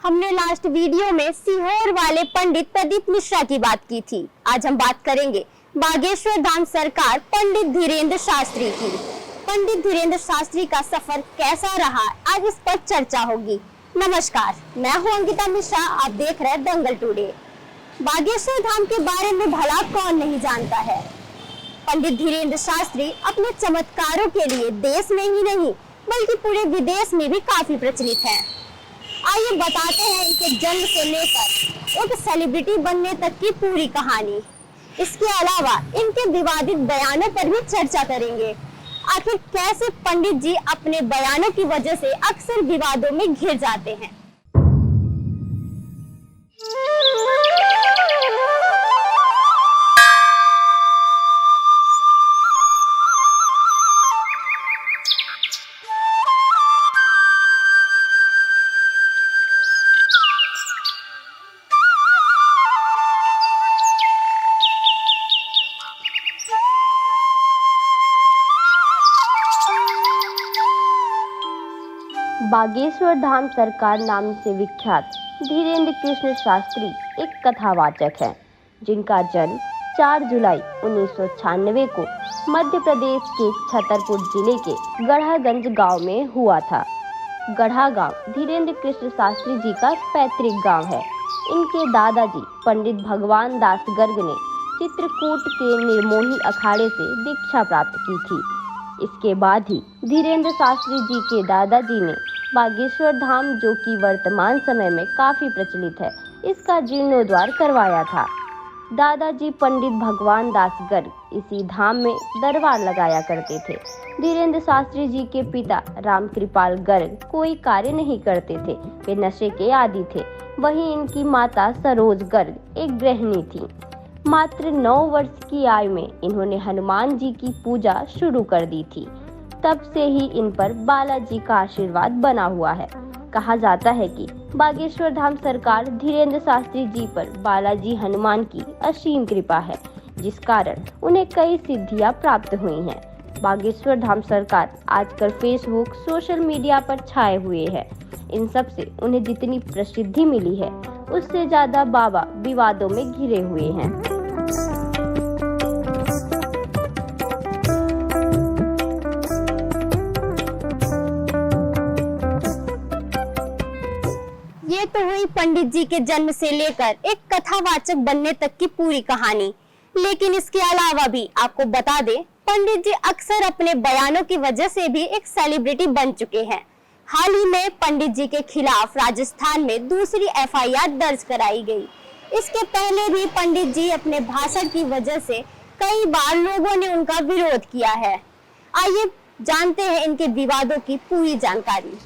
हमने last video में सीहोर वाले पंडित प्रदीप मिश्रा की बात की थी। आज हम बात करेंगे बागेश्वर धाम सरकार पंडित धीरेन्द्र शास्त्री की। पंडित धीरेन्द्र शास्त्री का सफर कैसा रहा, आज इस पर चर्चा होगी। नमस्कार, मैं हूं अंकिता मिश्रा, आप देख रहे हैं दंगल टुडे। बागेश्वर धाम के बारे में भला कौन नहीं जानता है। पंडित धीरेन्द्र शास्त्री अपने चमत्कारों के लिए देश में ही नहीं बल्कि पूरे विदेश में भी काफी प्रचलित हैं। आइए बताते हैं इनके जन्म से लेकर एक सेलिब्रिटी बनने तक की पूरी कहानी। इसके अलावा इनके विवादित बयानों पर भी चर्चा करेंगे। आखिर कैसे पंडित जी अपने बयानों की वजह से अक्सर विवादों में घिर जाते हैं। बागेश्वर धाम सरकार नाम से विख्यात धीरेन्द्र कृष्ण शास्त्री एक कथावाचक हैं, जिनका जन्म 4 जुलाई 1996 को मध्य प्रदेश के छतरपुर जिले के गढ़ागंज गांव में हुआ था। गढ़ा गांव धीरेन्द्र कृष्ण शास्त्री जी का पैतृक गांव है। इनके दादाजी पंडित भगवान दास गर्ग ने चित्रकूट के निर्मोही अखाड़े से दीक्षा प्राप्त की थी। इसके बाद ही धीरेन्द्र शास्त्री जी के दादाजी ने बागेश्वर धाम, जो कि वर्तमान समय में काफी प्रचलित है, इसका जीर्णोद्धार करवाया था। दादाजी पंडित भगवान दास गर्ग इसी धाम में दरबार लगाया करते थे। धीरेन्द्र शास्त्री जी के पिता राम कृपाल गर्ग कोई कार्य नहीं करते थे, वे नशे के आदी थे। वहीं इनकी माता सरोज गर्ग एक गृहिणी थी। मात्र 9 वर्ष की आयु में इन्होंने हनुमान जी की पूजा शुरू कर दी थी। तब से ही इन पर बालाजी का आशीर्वाद बना हुआ है। कहा जाता है कि बागेश्वर धाम सरकार धीरेन्द्र शास्त्री जी पर बालाजी हनुमान की असीम कृपा है, जिस कारण उन्हें कई सिद्धियां प्राप्त हुई हैं। बागेश्वर धाम सरकार आजकल फेसबुक, सोशल मीडिया पर छाए हुए हैं। इन सब से उन्हें जितनी प्रसिद्धि मिली है, उससे ज्यादा बाबा विवादों में घिरे हुए हैं। ये तो हुई पंडित जी के जन्म से लेकर एक कथावाचक बनने तक की पूरी कहानी। लेकिन इसके अलावा भी आपको बता दें, पंडित जी अक्सर अपने बयानों की वजह से भी एक सेलिब्रिटी बन चुके हैं। हाल ही में पंडित जी के खिलाफ राजस्थान में दूसरी FIR दर्ज कराई गई। इसके पहले भी पंडित जी अपने भाषण की वजह से कई बार लोगों ने उनका विरोध किया है। आइए जानते हैं इनके विवादों की पूरी जानकारी।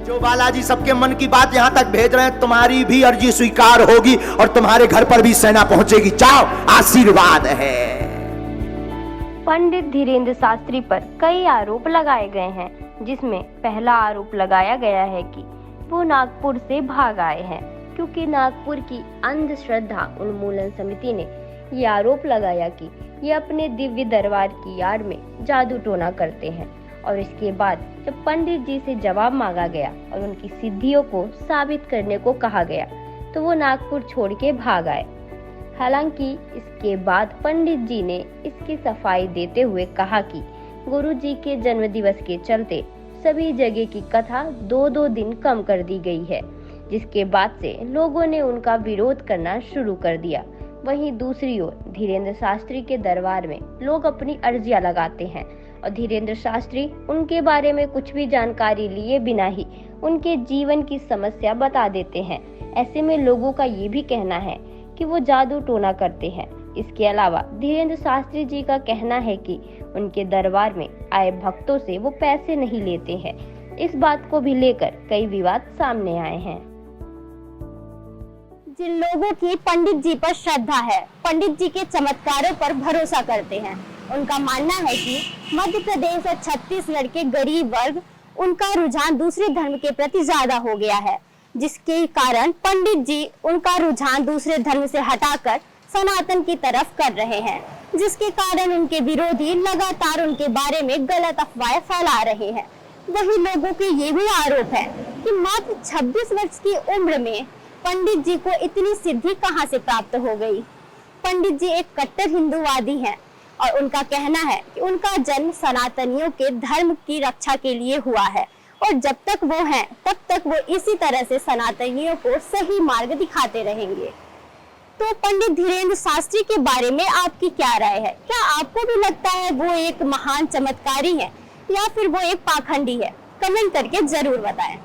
जो बालाजी सबके मन की बात यहाँ तक भेज रहे हैं, तुम्हारी भी अर्जी स्वीकार होगी और तुम्हारे घर पर भी सेना पहुंचेगी। जाओ, आशीर्वाद है। पंडित धीरेन्द्र शास्त्री पर कई आरोप लगाए गए हैं, जिसमें पहला आरोप लगाया गया है कि वो नागपुर से भाग आए हैं, क्योंकि नागपुर की अंधश्रद्धा उन्मूलन समिति ने ये आरोप लगाया कि ये अपने दिव्य दरबार की आड़ में जादू टोना करते हैं। और इसके बाद जब पंडित जी से जवाब मांगा गया और उनकी सिद्धियों को साबित करने को कहा गया, तो वो नागपुर छोड़ के भाग आए। हालांकि इसके बाद पंडित जी ने इसकी सफाई देते हुए कहा कि गुरु जी के जन्म दिवस के चलते सभी जगह की कथा 2-2 दिन कम कर दी गई है, जिसके बाद से लोगों ने उनका विरोध करना शुरू कर दिया। वहीं दूसरी ओर धीरेन्द्र शास्त्री के दरबार में लोग अपनी अर्जियां लगाते हैं और धीरेन्द्र शास्त्री उनके बारे में कुछ भी जानकारी लिए बिना ही उनके जीवन की समस्या बता देते हैं। ऐसे में लोगों का ये भी कहना है कि वो जादू टोना करते हैं। इसके अलावा धीरेन्द्र शास्त्री जी का कहना है कि उनके दरबार में आए भक्तों से वो पैसे नहीं लेते हैं। इस बात को भी लेकर कई विवाद सामने आए हैं। जिन लोगों की पंडित जी पर श्रद्धा है, पंडित जी के चमत्कारों पर भरोसा करते हैं, उनका मानना है कि मध्य प्रदेश और छत्तीसगढ़ के गरीब वर्ग, उनका रुझान दूसरे धर्म के प्रति ज्यादा हो गया है, जिसके कारण पंडित जी उनका रुझान दूसरे धर्म से हटाकर सनातन की तरफ कर रहे हैं, जिसके कारण उनके विरोधी लगातार उनके बारे में गलत अफवाहें फैला रहे हैं। वही लोगों के ये भी आरोप है कि मात्र 26 वर्ष की उम्र में पंडित जी को इतनी सिद्धि कहां से प्राप्त हो गई। पंडित जी एक कट्टर हिंदूवादी हैं और उनका कहना है कि उनका जन्म सनातनियों के धर्म की रक्षा के लिए हुआ है और जब तक वो हैं तब तक वो इसी तरह से सनातनियों को सही मार्ग दिखाते रहेंगे। तो पंडित धीरेंद्र शास्त्री के बारे में आपकी क्या राय है? क्या आपको भी लगता है वो एक महान चमत्कारी है या फिर वो एक पाखंडी है? कमेंट करके जरूर बताएं।